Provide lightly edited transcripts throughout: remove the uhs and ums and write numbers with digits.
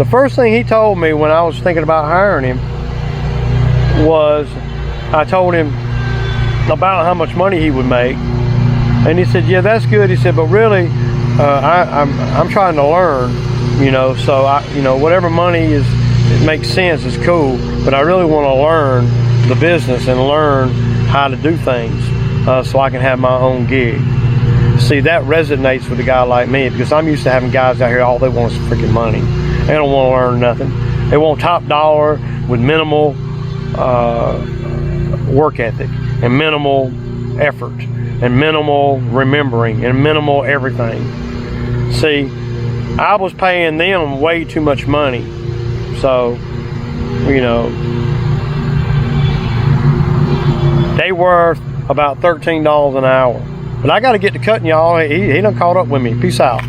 The first thing he told me when I was thinking about hiring him was, I told him about how much money he would make, and he said, yeah, that's good. He said, but really, I'm trying to learn, you know, so whatever money it makes sense is cool, but I really want to learn the business and learn how to do things so I can have my own gig. See, that resonates with a guy like me, because I'm used to having guys out here, all they want is freaking money. They don't want to learn nothing. They want top dollar with minimal work ethic and minimal effort and minimal remembering and minimal everything. See, I was paying them way too much money, so, you know, they worth about $13 an hour. But I got to get to cutting, y'all. He done caught up with me. Peace out.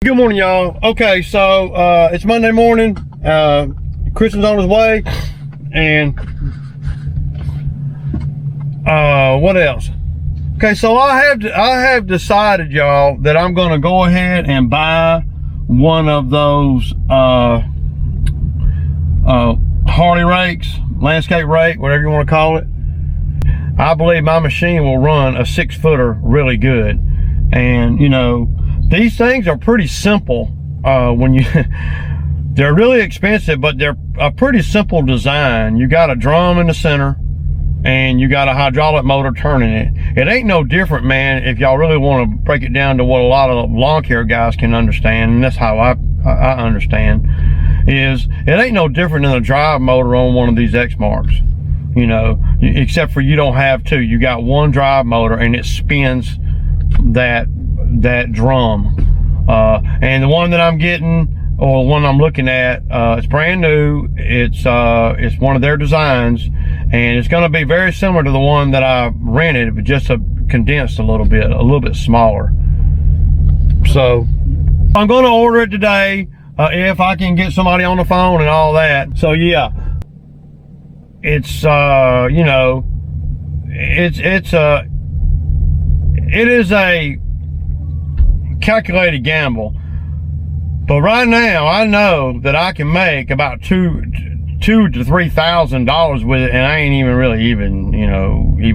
Good morning, y'all. Okay, so it's Monday morning. Christian's on his way, and what else? Okay, so I have decided, y'all, that I'm going to go ahead and buy one of those Harley rakes, landscape rake, whatever you want to call it. I believe my machine will run a 6-footer really good, and you know, these things are pretty simple. They're really expensive, but they're a pretty simple design. You got a drum in the center, and you got a hydraulic motor turning it. It ain't no different, man, if y'all really want to break it down to what a lot of lawn care guys can understand, and that's how I understand, is it ain't no different than a drive motor on one of these Exmarks, you know, except for you don't have two. You got one drive motor, and it spins that drum, and the one that I'm getting, or the one I'm looking at, it's brand new. It's one of their designs, and it's going to be very similar to the one that I rented, but just condensed a little bit smaller. So I'm going to order it today, if I can get somebody on the phone and all that. So yeah, it's you know, it is a calculated gamble, but right now I know that I can make about $2,000 to $3,000 with it, and I ain't even really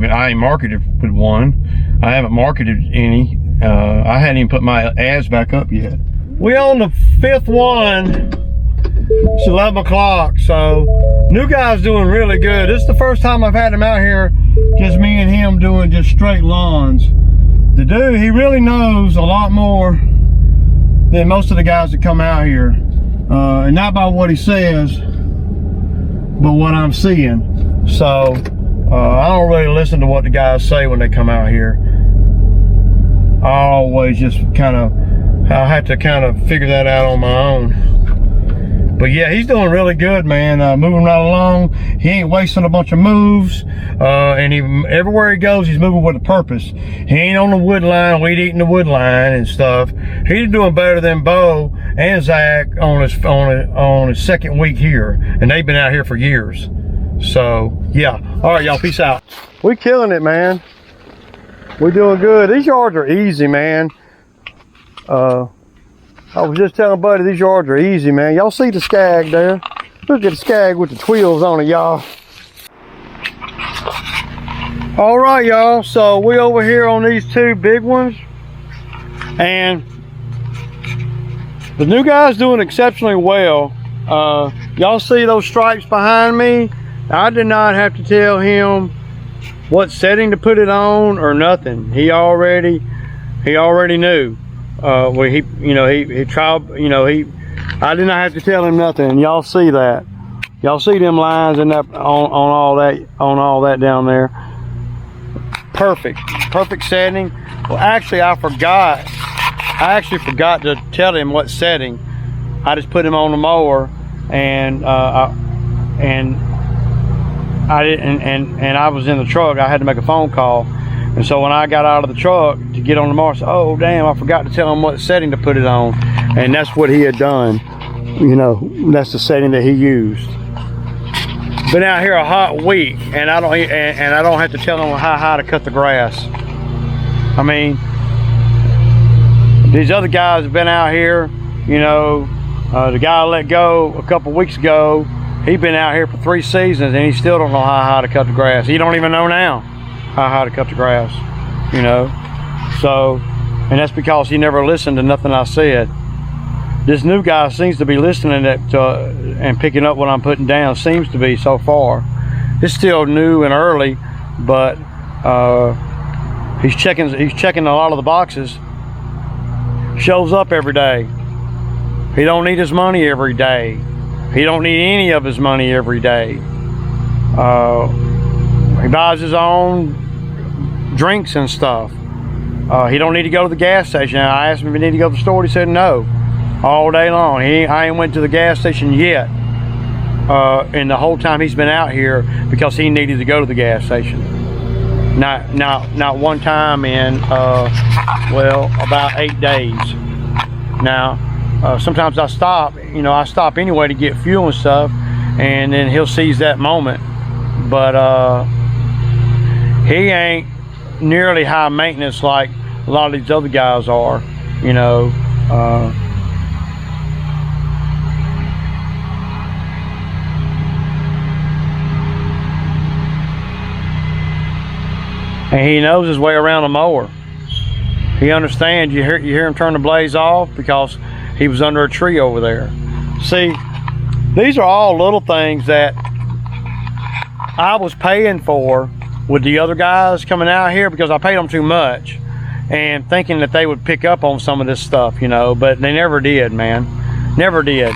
I ain't marketed with one. I haven't marketed any. I hadn't even put my ads back up yet. We on the 5th one. It's 11 o'clock, so new guy's doing really good. This is the first time I've had him out here, just me and him doing just straight lawns. The dude, he really knows a lot more than most of the guys that come out here, and not by what he says, but what I'm seeing. So I don't really listen to what the guys say when they come out here. I always just I have to kind of figure that out on my own. But yeah, he's doing really good, man. Moving right along. He ain't wasting a bunch of moves. And everywhere he goes, he's moving with a purpose. He ain't on the wood line, weed eating the wood line and stuff. He's doing better than Bo and Zach on his second week here. And they've been out here for years. So yeah. All right, y'all, peace out. We killing it, man. We're doing good. These yards are easy, man. I was just telling Buddy, these yards are easy, man. Y'all see the skag there? Look at the skag with the twills on it, y'all. All right, y'all. So we over here on these two big ones, and the new guy's doing exceptionally well. Y'all see those stripes behind me? I did not have to tell him what setting to put it on or nothing. He already knew. He tried, I did not have to tell him nothing. Y'all see that? Y'all see them lines in that on all that down there? Perfect setting. Well, actually, I actually forgot to tell him what setting. I just put him on the mower, and I didn't, and I was in the truck. I had to make a phone call, and so when I got out of the truck to get on the mower, I said, oh damn, I forgot to tell him what setting to put it on, and that's what he had done. You know, that's the setting that he used. Been out here a hot week, and I don't have to tell him how high to cut the grass. I mean, these other guys have been out here. You know, the guy I let go a couple weeks ago, he's been out here for 3 seasons, and he still don't know how high to cut the grass. He don't even know now how high to cut the grass. You know, so, and that's because he never listened to nothing I said. This new guy seems to be listening and picking up what I'm putting down. Seems to be so far. It's still new and early, but he's checking a lot of the boxes. Shows up every day. He don't need his money every day. He don't need any of his money every day. He buys his own drinks and stuff. He don't need to go to the gas station. I asked him if he needed to go to the store. He said no. All day long. I ain't went to the gas station yet. And the whole time he's been out here because he needed to go to the gas station. Not one time in well, about 8 days. Now, sometimes I stop. You know, I stop anyway to get fuel and stuff, and then he'll seize that moment. But he ain't nearly high maintenance like a lot of these other guys are. You know. And he knows his way around a mower. He understands. You hear him turn the blaze off because he was under a tree over there. See, these are all little things that I was paying for with the other guys coming out here because I paid them too much, and thinking that they would pick up on some of this stuff, you know, but they never did, man. Never did.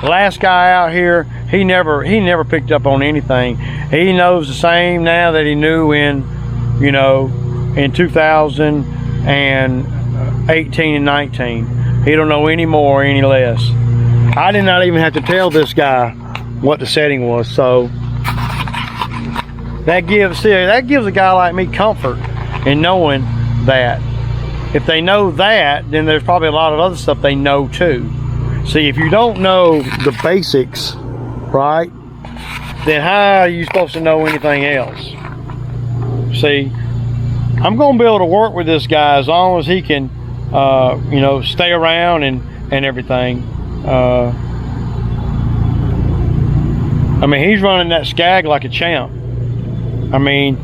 The last guy out here, he never picked up on anything. He knows the same now that he knew in, you know, in 2018 and 19. He don't know any more or any less. I did not even have to tell this guy what the setting was, so that gives a guy like me comfort in knowing that. If they know that, then there's probably a lot of other stuff they know too. See, if you don't know the basics, right, then how are you supposed to know anything else? See, I'm going to be able to work with this guy as long as he can, you know, stay around and everything. I mean, he's running that skag like a champ. I mean,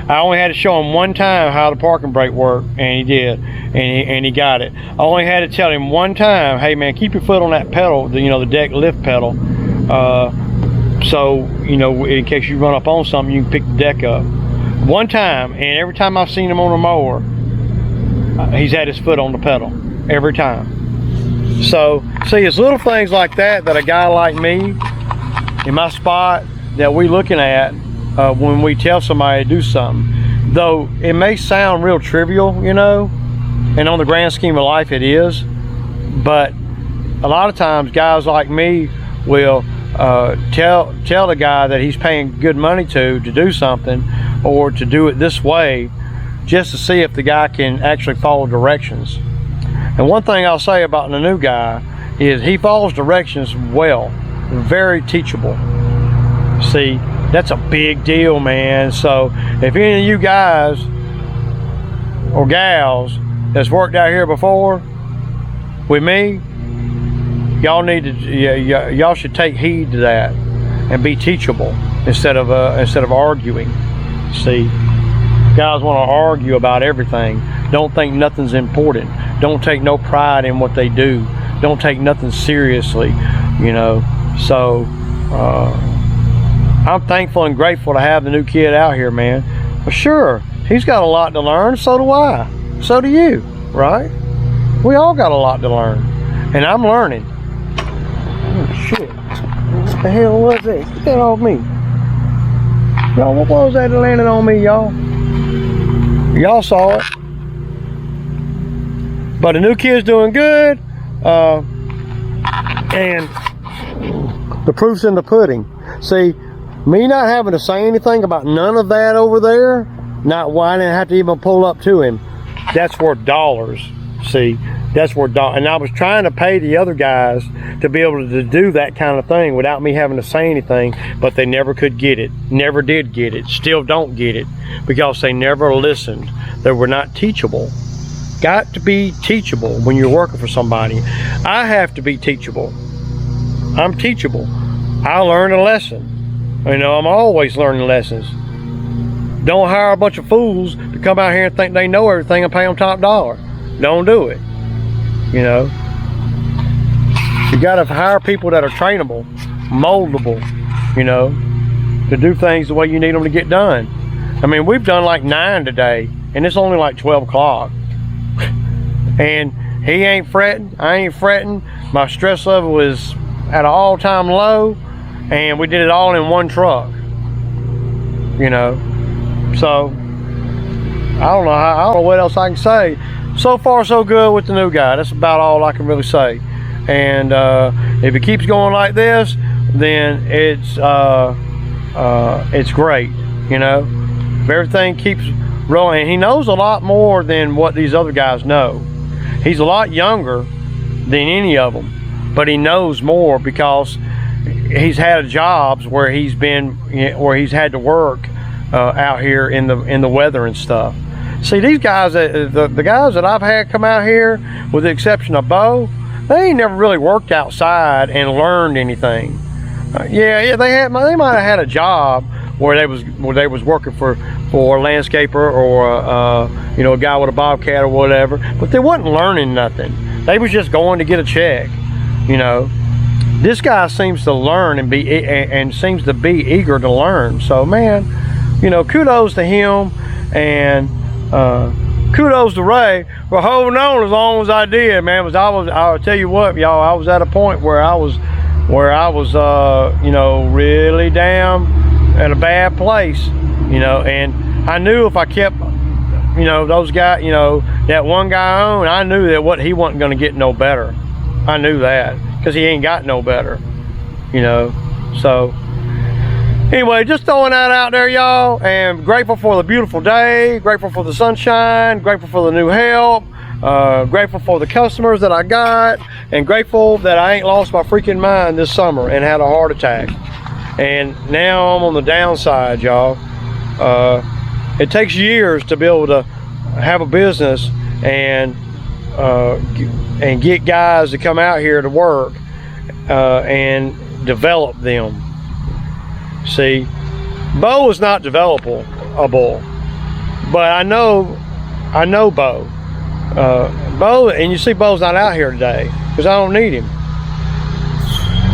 I only had to show him one time how the parking brake worked, and he did, and he got it. I only had to tell him one time, hey man, keep your foot on that pedal, you know, the deck lift pedal, so, you know, in case you run up on something, you can pick the deck up. One time, and every time I've seen him on a mower, he's had his foot on the pedal, every time. So, see, it's little things like that that a guy like me, in my spot, that we looking at when we tell somebody to do something. Though it may sound real trivial, you know, and on the grand scheme of life it is, but a lot of times guys like me will tell the guy that he's paying good money to do something, or to do it this way, just to see if the guy can actually follow directions. And one thing I'll say about the new guy is he follows directions well, very teachable. See, that's a big deal, man. So if any of you guys or gals that's worked out here before with me, y'all need to, y'all should take heed to that and be teachable instead of arguing. See, guys want to argue about everything. Don't think nothing's important. Don't take no pride in what they do. Don't take nothing seriously, you know. So I'm thankful and grateful to have the new kid out here, man. For sure, he's got a lot to learn. So do I. So do you, right? We all got a lot to learn, and I'm learning. Oh, shit. What the hell was that? Get that off me. Y'all, what was that that landed on me, y'all? Y'all saw it. But the new kid's doing good. And the proof's in the pudding. See, Me not having to say anything about none of that over there, not why I didn't have to even pull up to him, that's worth dollars. See, that's worth dollars. And I was trying to pay the other guys to be able to do that kind of thing without me having to say anything, but they never could get it, never did get it, still don't get it, because they never listened. They were not teachable. Got to be teachable when you're working for somebody. I have to be teachable. I'm teachable. I learn a lesson. You know, I'm always learning lessons. Don't hire a bunch of fools to come out here and think they know everything and pay them top dollar. Don't do it. You know, you gotta hire people that are trainable, moldable, you know, to do things the way you need them to get done. I mean, we've done like 9 today, and it's only like 12 o'clock. And he ain't fretting, I ain't fretting. My stress level is at an all-time low, and we did it all in one truck, you know. So I don't know what else I can say. So far so good with the new guy. That's about all I can really say. And if it keeps going like this, then it's great, you know. If everything keeps rolling, and he knows a lot more than what these other guys know. He's a lot younger than any of them, but he knows more because he's had jobs where he's been, where he's had to work out here in the weather and stuff. See, these guys, the guys that I've had come out here, with the exception of Bo, they ain't never really worked outside and learned anything. Yeah, they might have had a job where they was working for a landscaper or you know, a guy with a bobcat or whatever, but they wasn't learning nothing. They was just going to get a check, you know. This guy seems to learn and seems to be eager to learn. So man, you know, kudos to him, and kudos to Ray for holding on as long as I did, man. I'll tell you what, y'all, I was at a point where I was you know, really down at a bad place, you know, and I knew if I kept, you know, those guys, you know, that one guy on, I knew that he wasn't going to get no better. I knew that, because he ain't got no better, you know. So anyway, just throwing that out there, y'all, and grateful for the beautiful day, grateful for the sunshine, grateful for the new help, grateful for the customers that I got, and grateful that I ain't lost my freaking mind this summer and had a heart attack. And now I'm on the downside, y'all. It takes years to be able to have a business and get guys to come out here to work and develop them. See, Bo is not developable, but I know Bo. Bo, and you see Bo's not out here today because I don't need him.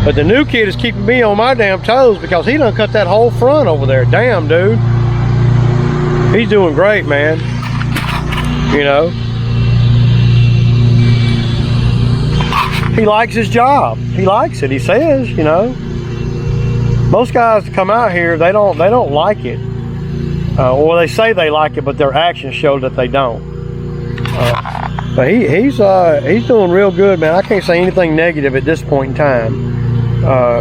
But the new kid is keeping me on my damn toes because he done cut that whole front over there. Damn, dude. He's doing great, man. You know. He likes his job. He likes it, he says, you know. Most guys that come out here, they don't like it. Or they say they like it, but their actions show that they don't. But he's doing real good, man. I can't say anything negative at this point in time.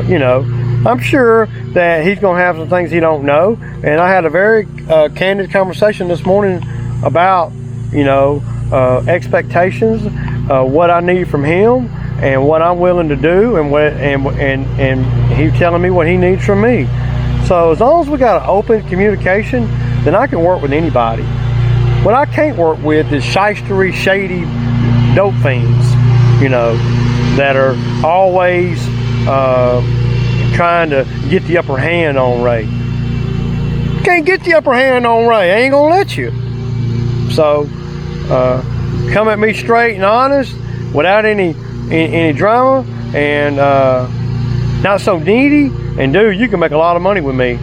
You know, I'm sure that he's gonna have some things he don't know, and I had a very candid conversation this morning about, you know, expectations, what I need from him, and what I'm willing to do, and he's telling me what he needs from me. So as long as we got an open communication, then I can work with anybody. What I can't work with is shystery, shady dope fiends, you know, that are always trying to get the upper hand on Ray. Can't get the upper hand on Ray. I ain't gonna let you. So come at me straight and honest, without any drama, and not so needy. And dude, you can make a lot of money with me.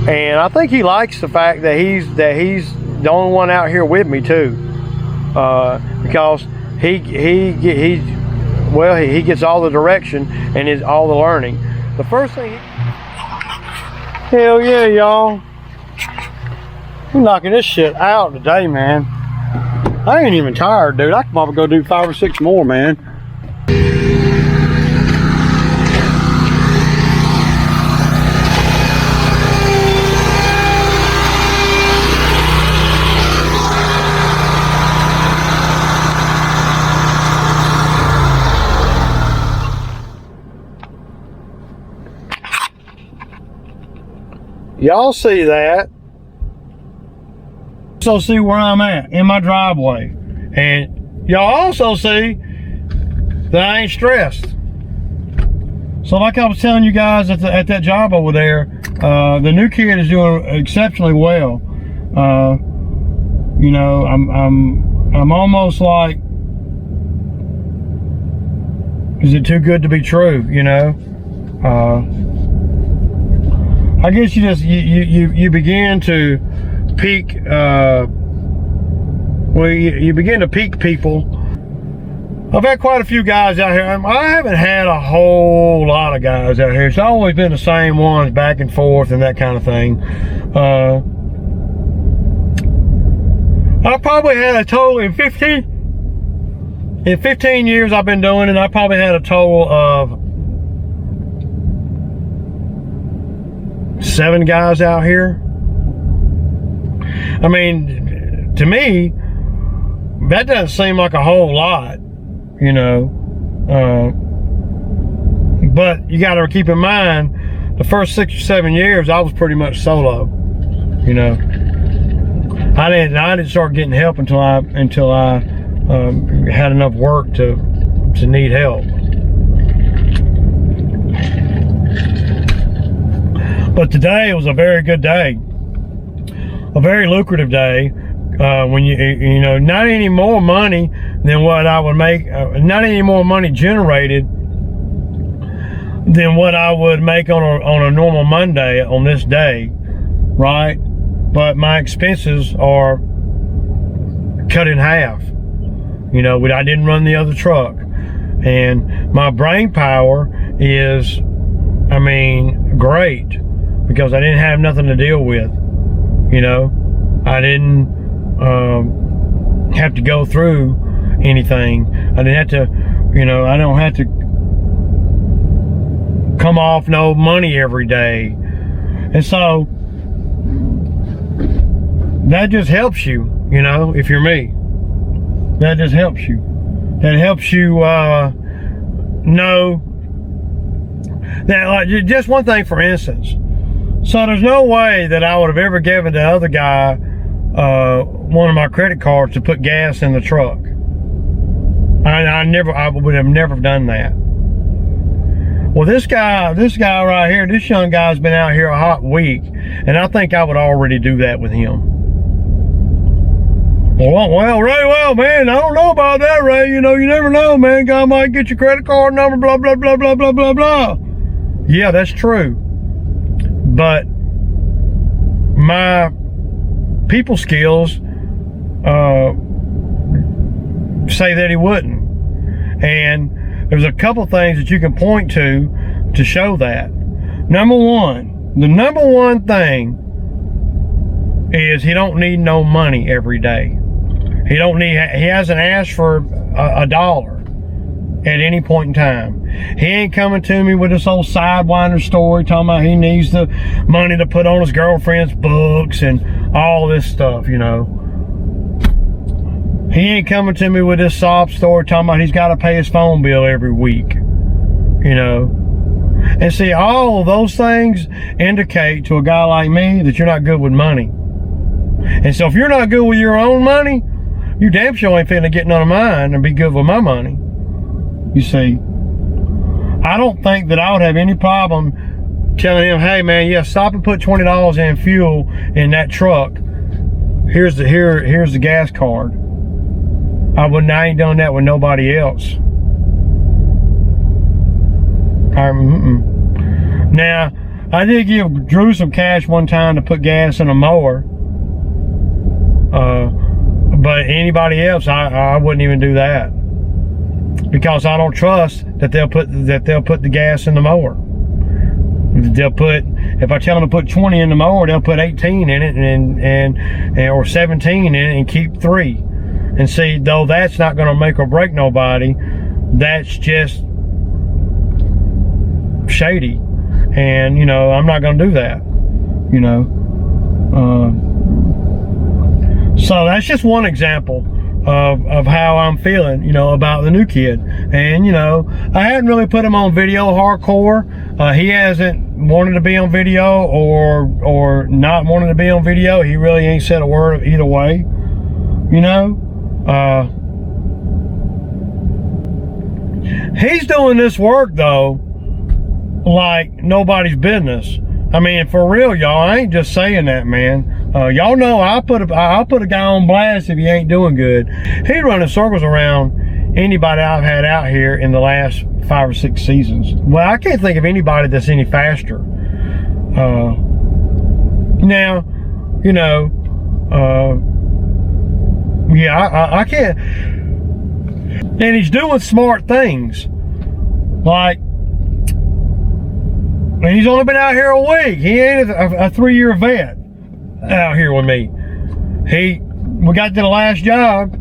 And I think he likes the fact that he's the only one out here with me too, because he gets all the direction and all the learning. The first thing, hell yeah, y'all, we're knocking this shit out today, man. I ain't even tired, dude. I could probably go do 5 or 6 more, man. Y'all see that. Also see where I'm at in my driveway. And y'all also see that I ain't stressed. So like I was telling you guys at that job over there, the new kid is doing exceptionally well. You know, I'm almost like, is it too good to be true? You know, I guess you begin to peak. Well, you begin to peak people. I've had quite a few guys out here. I haven't had a whole lot of guys out here. It's always been the same ones back and forth and that kind of thing. I probably had a total in 15 years I've been doing it. I probably had a total of 7 guys out here. I mean, to me, that doesn't seem like a whole lot, you know. But you got to keep in mind, the first 6 or 7 years, I was pretty much solo, you know. I didn't start getting help until I had enough work to need help. But today was a very good day, a very lucrative day. When you know, not any more money than what I would make, not any more money generated than what I would make on a normal Monday on this day, right? But my expenses are cut in half. You know, I didn't run the other truck, and my brain power is, I mean, great, because I didn't have nothing to deal with. You know, I didn't have to go through anything. I didn't have to, you know, I don't have to come off no money every day. And so that just helps you, you know, if you're me. That just helps you. That helps you know that, like, just one thing, for instance. So there's no way that I would have ever given the other guy one of my credit cards to put gas in the truck. I would have never done that. Well, this guy right here, this young guy's been out here a hot week, and I think I would already do that with him. Well, Ray, well, man, I don't know about that, Ray. You know, you never know, man. God might get your credit card number, blah, blah, blah, blah, blah, blah, blah. Yeah, that's true. But my people skills say that he wouldn't. And there's a couple things that you can point to show that. Number one, the number one thing is he don't need no money every day. He hasn't asked for a dollar at any point in time. He ain't coming to me with this old sidewinder story talking about he needs the money to put on his girlfriend's books and all this stuff, you know. He ain't coming to me with this sob story talking about he's got to pay his phone bill every week, you know. And see, all of those things indicate to a guy like me that you're not good with money. And so if you're not good with your own money, you damn sure ain't finna get none of mine and be good with my money. You see, I don't think that I would have any problem telling him, hey man, yeah, stop and put $20 in fuel in that truck. Here's the gas card. I ain't done that with nobody else. Now, I did give Drew some cash one time to put gas in a mower. But anybody else, I wouldn't even do that, because I don't trust that they'll put the gas in the mower. If I tell them to put 20 in the mower, they'll put 18 in it and or 17 in it and keep 3. And see, though that's not going to make or break nobody, that's just shady. And you know, I'm not going to do that. You know. So that's just one example of how I'm feeling, you know, about the new kid. And you know, I hadn't really put him on video hardcore. He hasn't wanting to be on video or not wanting to be on video. He really ain't said a word either way, you know. He's doing this work though like nobody's business. I mean, for real, y'all. I ain't just saying that, man. Y'all know I'll put a guy on blast if he ain't doing good. He's running circles around anybody I've had out here in the last 5 or 6 seasons. Well, I can't think of anybody that's any faster. Now, you know, yeah, I can't. And he's doing smart things, like. And he's only been out here a week. He ain't a 3-year vet out here with me. We got to the last job,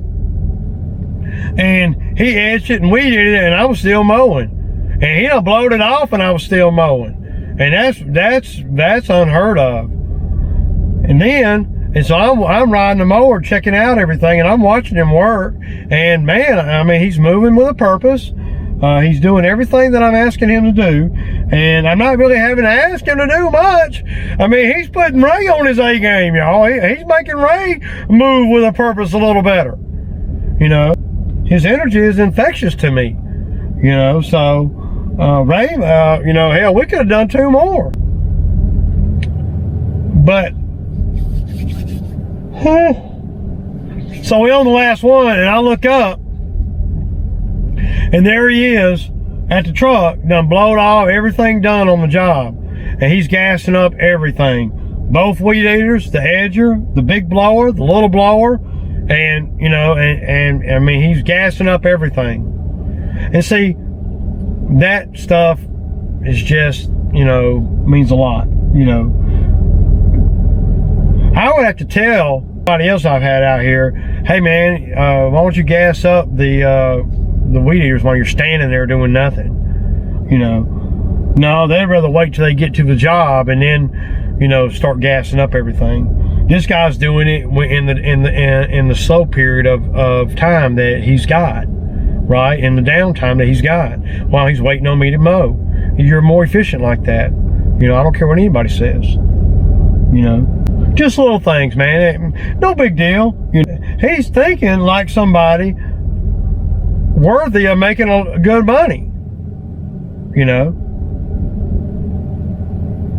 and he edged it and weeded it, and I was still mowing. And he done blowed it off, and I was still mowing. And that's unheard of. And so I'm riding the mower, checking out everything, and I'm watching him work. And man, I mean, he's moving with a purpose. He's doing everything that I'm asking him to do, and I'm not really having to ask him to do much. I mean, he's putting Ray on his A game, y'all. He's making Ray move with a purpose a little better. You know, his energy is infectious to me. You know, so Ray, you know, hell, we could have done 2 more. But so we on the last one, and I look up. And there he is at the truck, done blowed off, everything done on the job. And he's gassing up everything. Both weed eaters, the edger, the big blower, the little blower, and, you know, and I mean, he's gassing up everything. And see, that stuff is just, you know, means a lot, you know. I would have to tell somebody else I've had out here, hey man, why don't you gas up the weed eaters while you're standing there doing nothing, you know. No, they'd rather wait till they get to the job and then, you know, start gassing up everything. This guy's doing it in the slow period of time that he's got, right? In the downtime that he's got while he's waiting on me to mow. You're more efficient like that. You know, I don't care what anybody says. You know, just little things, man. No big deal. You know, he's thinking like somebody worthy of making a good money, you know.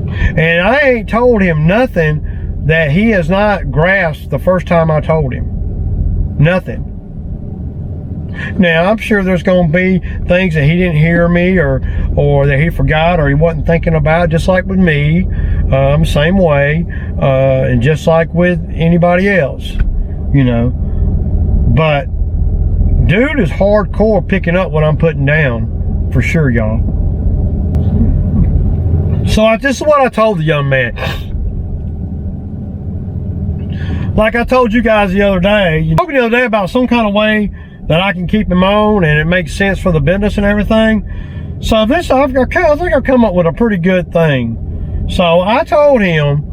And I ain't told him nothing that he has not grasped the first time I told him. Nothing. Now I'm sure there's going to be things that he didn't hear me or that he forgot or he wasn't thinking about, just like with me, same way, and just like with anybody else, you know. But dude is hardcore picking up what I'm putting down, for sure, y'all. So this is what I told the young man. Like I told you guys the other day, you talking the other day about some kind of way that I can keep him on and it makes sense for the business and everything. So this, I think I've come up with a pretty good thing. So I told him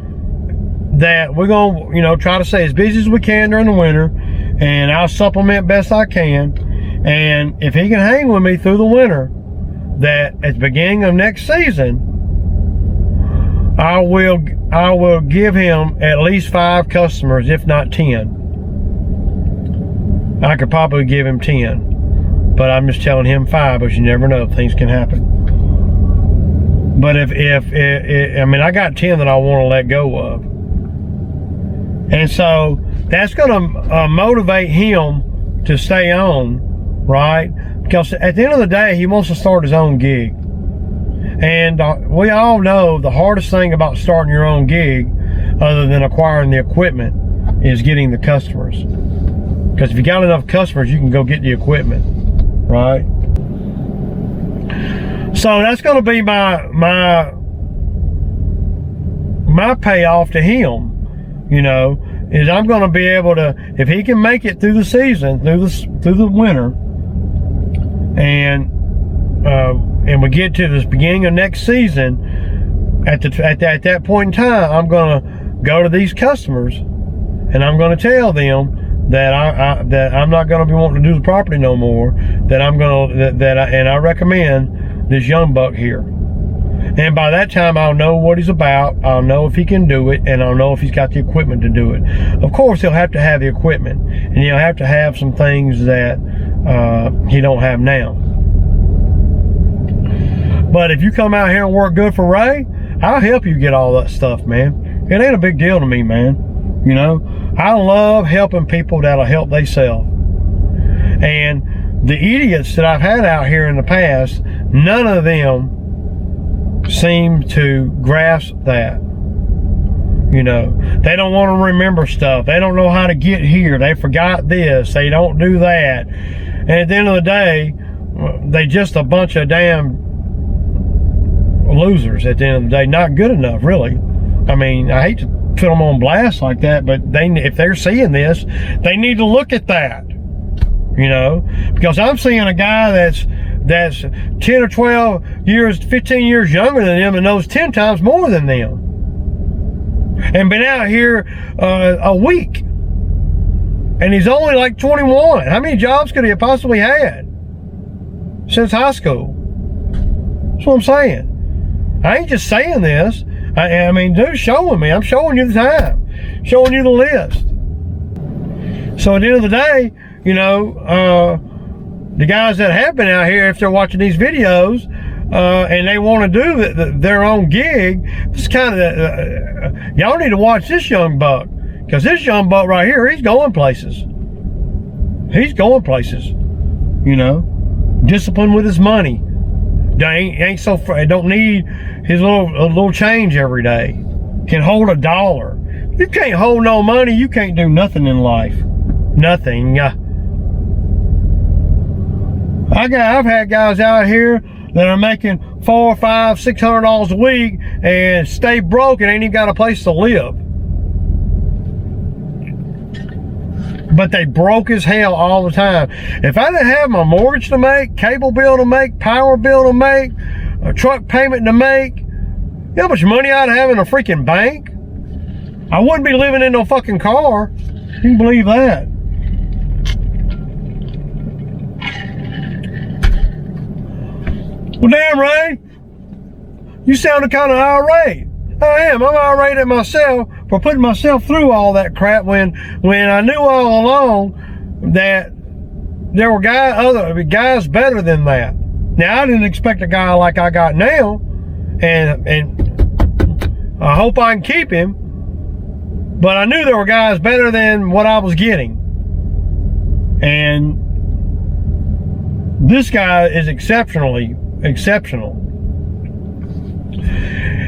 that we're going to, you know, try to stay as busy as we can during the winter, and I'll supplement best I can. And if he can hang with me through the winter, that at the beginning of next season, I will give him at least 5 customers, if not 10. I could probably give him 10, but I'm just telling him 5, but you never know, things can happen. But if I mean, I got 10 that I want to let go of. And so that's going to motivate him to stay on, right? Because at the end of the day, he wants to start his own gig. And we all know the hardest thing about starting your own gig, other than acquiring the equipment, is getting the customers. Because if you got enough customers, you can go get the equipment, right? So that's going to be my payoff to him, you know, is I'm going to be able to, if he can make it through the season, through the winter, and we get to this beginning of next season, at that point in time, I'm going to go to these customers and I'm going to tell them that I'm not going to be wanting to do the property no more. That I'm going to and I recommend this young buck here. And by that time, I'll know what he's about. I'll know if he can do it, and I'll know if he's got the equipment to do it. Of course, he'll have to have the equipment, and he'll have to have some things that he don't have now. But if you come out here and work good for Ray, I'll help you get all that stuff, man. It ain't a big deal to me, man. You know, I love helping people that'll help themselves. And the idiots that I've had out here in the past, none of them seem to grasp that. You know, they don't want to remember stuff. They don't know how to get here. They forgot this. They don't do that. And at the end of the day, they just a bunch of damn losers at the end of the day. Not good enough, really. I mean, I hate to put them on blast like that, but if they're seeing this, they need to look at that. You know, because I'm seeing a guy that's 10 or 12 years, 15 years younger than them and knows 10 times more than them. And been out here a week. And he's only like 21. How many jobs could he have possibly had since high school? That's what I'm saying. I ain't just saying this. I mean, dude, showing me. I'm showing you the time. Showing you the list. So at the end of the day, you know, the guys that have been out here, if they're watching these videos and they want to do their own gig, it's kind of, y'all need to watch this young buck. Because this young buck right here, he's going places. He's going places. You know, disciplined with his money. Ain't so, don't need his little change every day. Can hold $1. You can't hold no money, you can't do nothing in life. Nothing. I've had guys out here that are making $400, $500, $600 a week and stay broke and ain't even got a place to live. But they broke as hell all the time. If I didn't have my mortgage to make, cable bill to make, power bill to make, a truck payment to make, you know how much money I'd have in a freaking bank? I wouldn't be living in no fucking car. You can believe that. Well, damn, Ray, you sounded kind of irate. I am. I'm irate at myself for putting myself through all that crap when I knew all along that there were guys better than that. Now, I didn't expect a guy like I got now, and I hope I can keep him, but I knew there were guys better than what I was getting. And this guy is exceptional.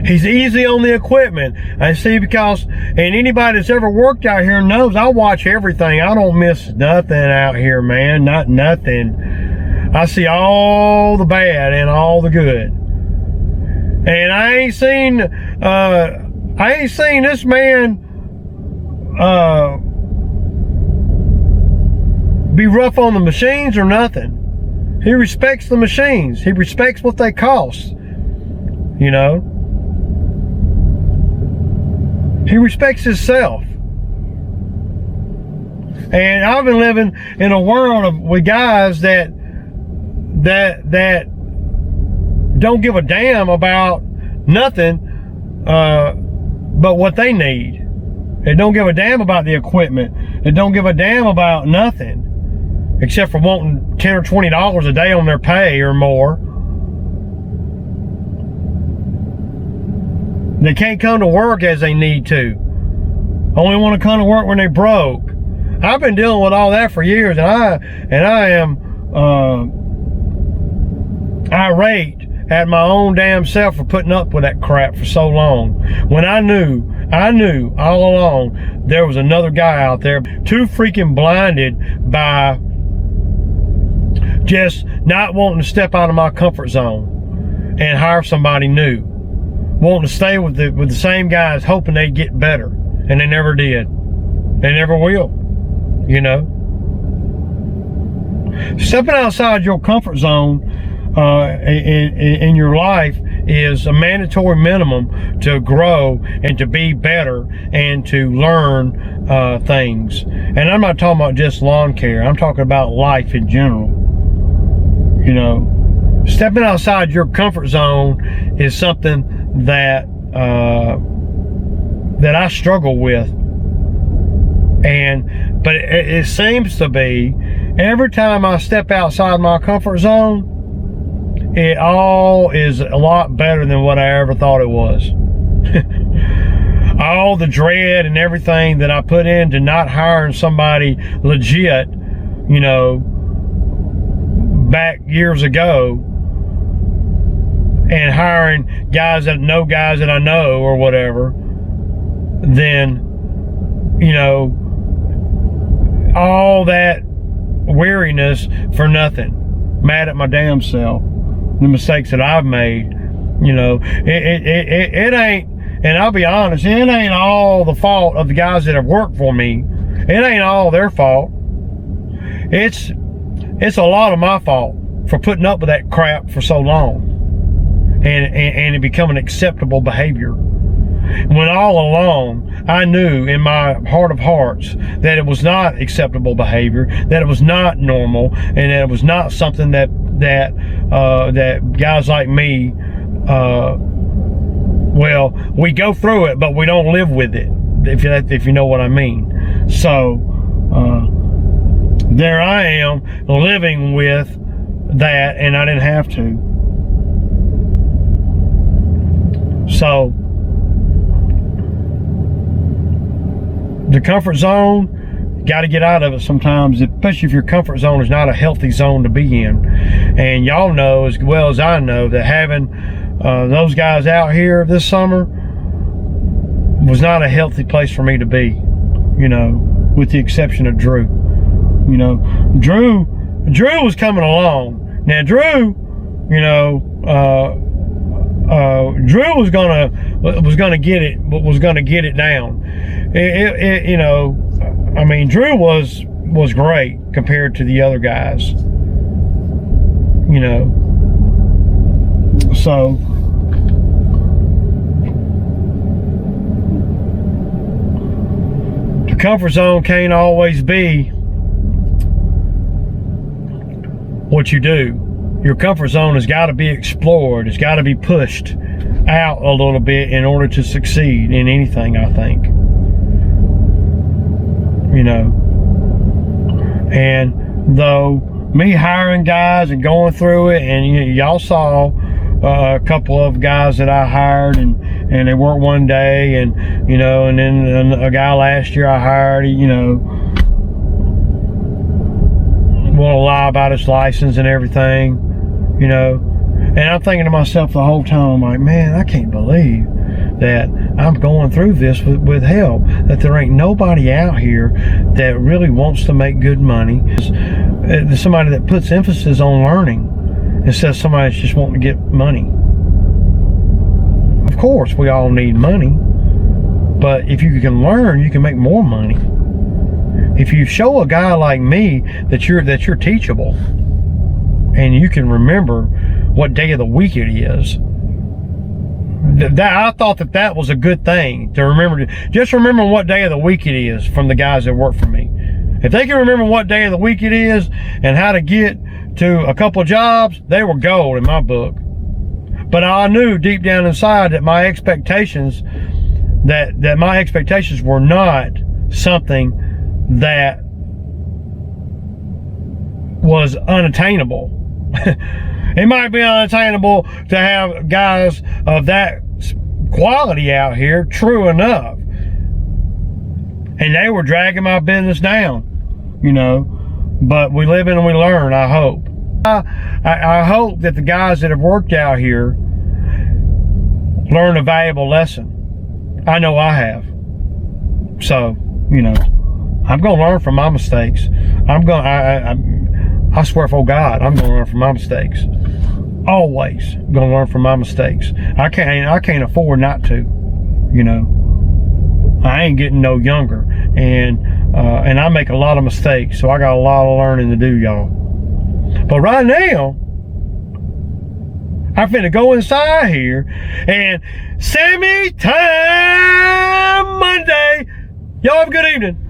He's easy on the equipment. I see, because, and anybody that's ever worked out here knows I watch everything. I don't miss nothing out here, man. Not nothing. I see all the bad and all the good. And I ain't seen this man be rough on the machines or nothing. He respects the machines. He respects what they cost. You know? He respects himself. And I've been living in a world with guys that don't give a damn about nothing but what they need. They don't give a damn about the equipment. They don't give a damn about nothing except for wanting $10 or $20 a day on their pay or more. They can't come to work as they need to. Only want to come to work when they broke. I've been dealing with all that for years, and I am irate at my own damn self for putting up with that crap for so long. When I knew all along there was another guy out there too freaking blinded by just not wanting to step out of my comfort zone and hire somebody new. Wanting to stay with the same guys, hoping they'd get better, and they never did. They never will. You know, stepping outside your comfort zone in your life is a mandatory minimum to grow and to be better and to learn things. And I'm not talking about just lawn care. I'm talking about life in general. You know, stepping outside your comfort zone is something that that I struggle with. But it seems to be every time I step outside my comfort zone, it all is a lot better than what I ever thought it was. All the dread and everything that I put into not hiring somebody legit, you know, back years ago, and hiring guys that I know or whatever, then, you know, all that weariness for nothing. Mad at my damn self, the mistakes that I've made. You know, it ain't, and I'll be honest, it ain't all the fault of the guys that have worked for me. It ain't all their fault. It's a lot of my fault for putting up with that crap for so long, and it becoming acceptable behavior. When all along I knew in my heart of hearts that it was not acceptable behavior, that it was not normal, and that it was not something that guys like me, well, we go through it, but we don't live with it, if you know what I mean. So there I am living with that, and I didn't have to. So the comfort zone, got to get out of it sometimes, especially if your comfort zone is not a healthy zone to be in. And y'all know as well as I know that having those guys out here this summer was not a healthy place for me to be, you know, with the exception of Drew. You know, Drew was coming along. Now Drew, you know, Drew was gonna get it down. You know, I mean, Drew was great compared to the other guys. You know, so the comfort zone can't always be what you do. Your comfort zone has got to be explored. It's got to be pushed out a little bit in order to succeed in anything, I think. You know, and though me hiring guys and going through it, and y'all saw a couple of guys that I hired, and they worked one day, and you know, and then a guy last year I hired, you know, want to lie about his license and everything, you know. And I'm thinking to myself the whole time, I'm like, man, I can't believe that I'm going through this with help, that there ain't nobody out here that really wants to make good money. There's somebody that puts emphasis on learning instead of somebody that's just wanting to get money. Of course, we all need money, but if you can learn, you can make more money. If you show a guy like me that you're teachable, and you can remember what day of the week it is, I thought that was a good thing to remember. Just remember what day of the week it is from the guys that work for me. If they can remember what day of the week it is and how to get to a couple of jobs, they were gold in my book. But I knew deep down inside that my expectations, that my expectations were not something that was unattainable. It might be unattainable to have guys of that quality out here, true enough. And they were dragging my business down, you know. But we live and we learn, I hope. I hope that the guys that have worked out here learn a valuable lesson. I know I have. So, you know, I'm going to learn from my mistakes. I swear for God, I'm going to learn from my mistakes. Always going to learn from my mistakes. I can't afford not to, you know. I ain't getting no younger, and I make a lot of mistakes, so I got a lot of learning to do, y'all. But right now, I'm finna go inside here and Sammy Time Monday. Y'all have a good evening.